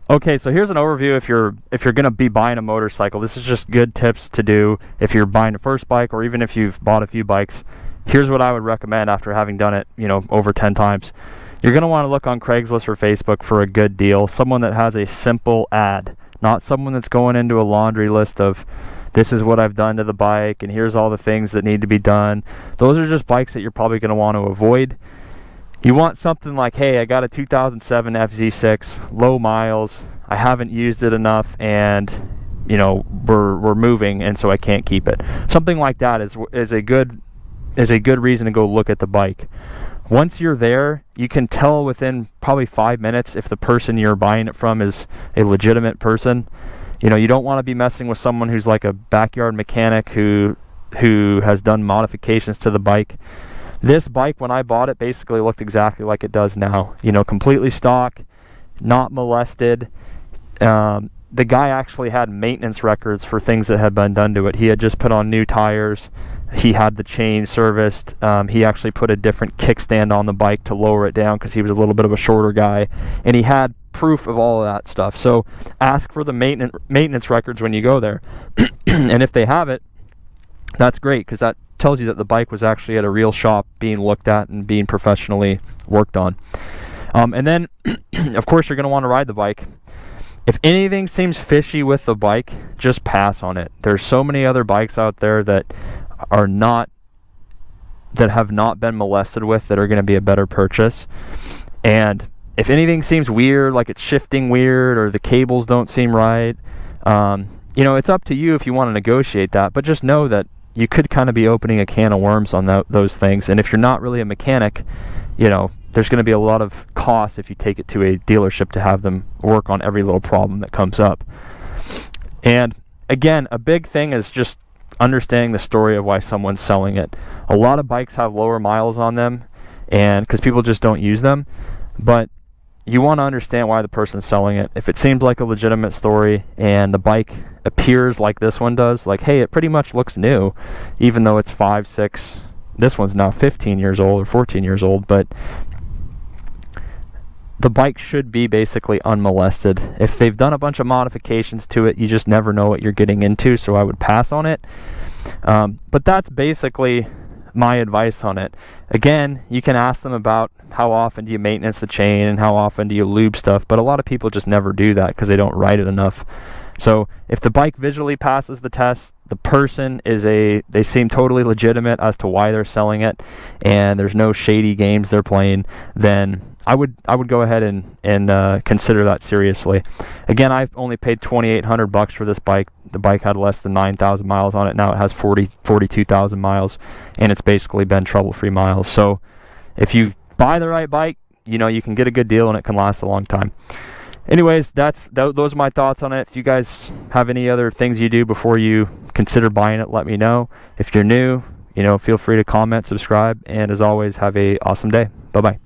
Okay, so here's an overview if you're going to be buying a motorcycle. This is just good tips to do if you're buying a first bike, or even if you've bought a few bikes. Here's what I would recommend after having done it, over 10 times. You're going to want to look on Craigslist or Facebook for a good deal, someone that has a simple ad, not someone that's going into a laundry list of this is what I've done to the bike and here's all the things that need to be done. Those are just bikes that you're probably going to want to avoid. You want something like, hey, I got a 2007 FZ6, low miles, I haven't used it enough, and we're moving, and so I can't keep it. Something like that is a good reason to go look at the bike. Once you're there, you can tell within probably 5 minutes if the person you're buying it from is a legitimate person. You don't want to be messing with someone who's like a backyard mechanic who has done modifications to the bike. This bike, when I bought it, basically looked exactly like it does now. Completely stock, not molested. The guy actually had maintenance records for things that had been done to it. He had just put on new tires. He had the chain serviced. He actually put a different kickstand on the bike to lower it down because he was a little bit of a shorter guy. And he had proof of all of that stuff. So ask for the maintenance records when you go there. And if they have it, that's great, because that tells you that the bike was actually at a real shop being looked at and being professionally worked on. And then, of course, you're going to want to ride the bike. If anything seems fishy with the bike, just pass on it. There's so many other bikes out there that have not been molested with that are going to be a better purchase. And if anything seems weird, like it's shifting weird or the cables don't seem right, it's up to you if you want to negotiate that. But just know that you could kind of be opening a can of worms on those things. And if you're not really a mechanic, there's going to be a lot of cost if you take it to a dealership to have them work on every little problem that comes up. And again, a big thing is just understanding the story of why someone's selling it. A lot of bikes have lower miles on them, and because people just don't use them. But you want to understand why the person's selling it. If it seems like a legitimate story and the bike appears like this one does, like, hey, it pretty much looks new, even though it's 5, 6, this one's now 15 years old or 14 years old, but the bike should be basically unmolested. If they've done a bunch of modifications to it, you just never know what you're getting into, so I would pass on it. But that's basically my advice on it. Again, you can ask them about how often do you maintenance the chain and how often do you lube stuff, but a lot of people just never do that because they don't ride it enough. So if the bike visually passes the test, the person they seem totally legitimate as to why they're selling it, and there's no shady games they're playing, then I would go ahead and consider that seriously. Again, I only paid $2,800 for this bike. The bike had less than 9,000 miles on it. Now it has 42,000 miles, and it's basically been trouble-free miles. So if you buy the right bike, you can get a good deal and it can last a long time. Anyways, those are my thoughts on it. If you guys have any other things you do before you consider buying it, let me know. If you're new, feel free to comment, subscribe, and as always, have a awesome day. Bye-bye.